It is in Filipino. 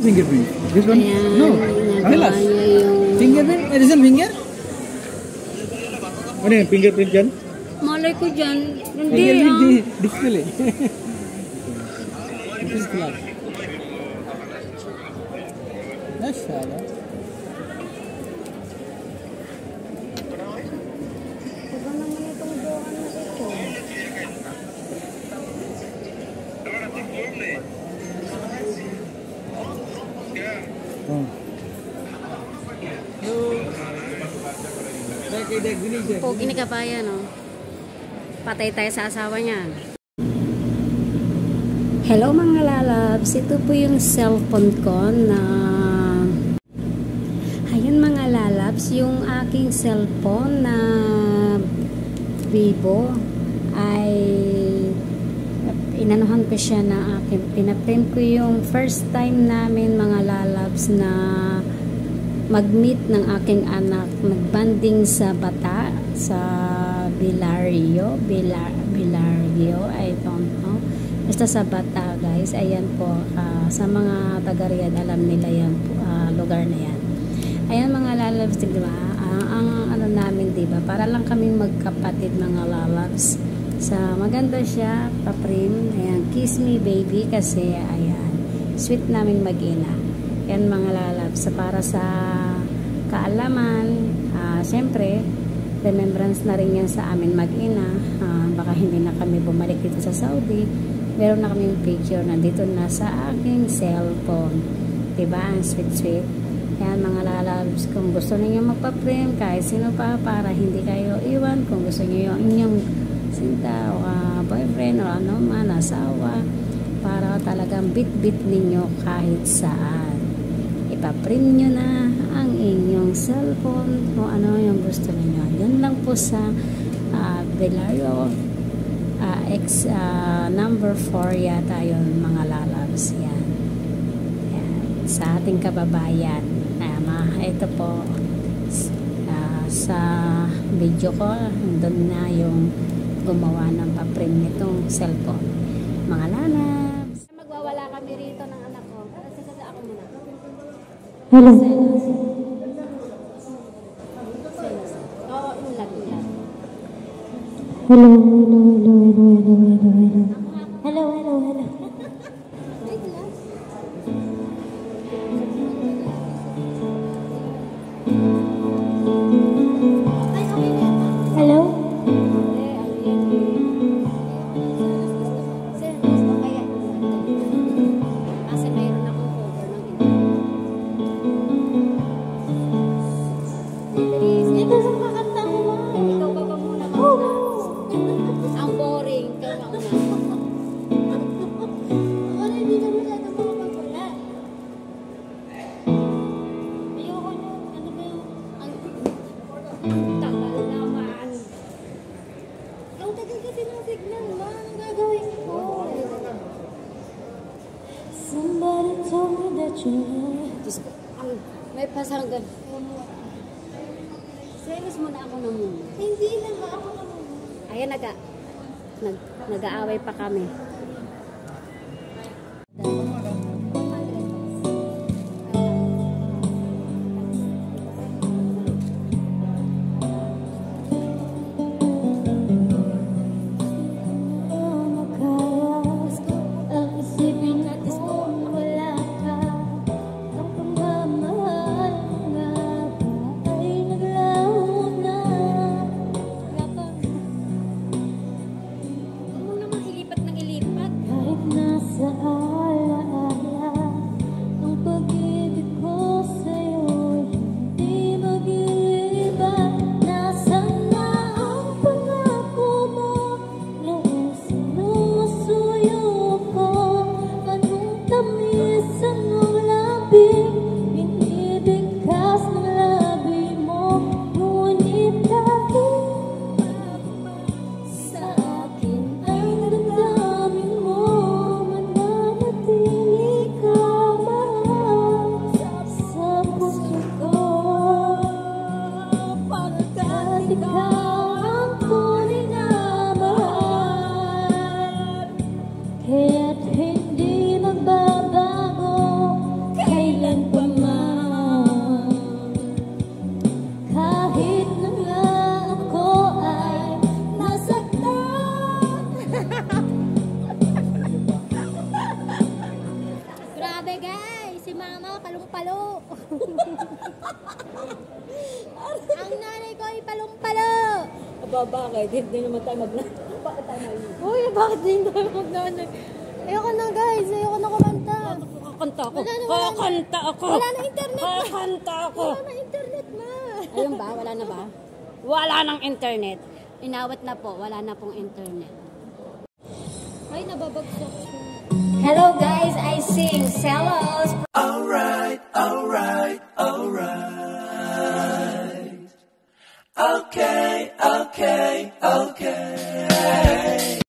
Fingerprint. This one? Ayan, No. ginagawa niya yung... Fingerprint? Is it finger? Ano yung fingerprint dyan? Malay ko dyan. Hindi Fingerprint ah. display. It is glass. Mashallah. Diba naman itong buwan na ito? Oh. Pogi ni Kabayan, no? Patay tayo sa asawa niya. Hello mga lalabs, ito po yung cellphone ko na... Ayun mga lalabs, yung aking cellphone na Vivo ay inanuhan ko siya na akin. Pinaprint ko yung first time namin mga lalabs na mag-meet ng aking anak, nagbanding sa Bata, sa Villario, I don't know. Basta sa Bata guys, ayan po, sa mga taga-Riyadh alam nila yan po, lugar na yan. Ayan mga lalabs, diba? Ang ano namin, diba? Para lang kaming magkapatid mga lalabs. Maganda siya, paprim. Ayan, kiss me baby kasi ayan, sweet namin mag-ina. Yan mga lalabs, para sa kaalaman, syempre remembrance na rin yan sa amin mag-ina. Baka hindi na kami bumalik dito sa Saudi, meron na kaming picture na dito na sa aking cellphone, diba? Ang sweet. Yan mga lalabs, kung gusto niyo magpa-frame kahit sino pa para hindi kayo iwan, kung gusto niyo yung inyong sinta o boyfriend o ano man, asawa, para talagang bit-bit ninyo kahit saan, ipa-print nyo na ang inyong cellphone o ano yung gusto niyo. Yan lang po sa Villario X number 4 yata yun mga lalabs. Yan sa ating kababayan. Ito po sa video ko, doon na yung gumawa ng pa-print nitong cellphone mga lalabs. Magwawala kami rito ng anak ko. Sasada ako muna. Hello. Oo, ulag. Hello. Diyos ko, may pasanggan. Serious mo na ako na muna. Hindi na ba ako na muna? Ayan, nag-aaway pa kami. Kahit nasa ala Ang nanay ko ay palong-palo. Aba, bakit? Hindi naman tayo Bakit tayo Uy, bakit din tayo magnanay? Ayoko na guys, ayoko na kumanta. Kakanta ako. Wala na, Kakanta ako. Wala na internet. Kakanta ako. Wala na internet, ma. Ayun ba? Wala na ba? Wala nang internet. Inawat na po. Wala na pong internet. Ay, nababagsak siya. Hello guys, I sing Cellos. Alright, alright, alright. Okay.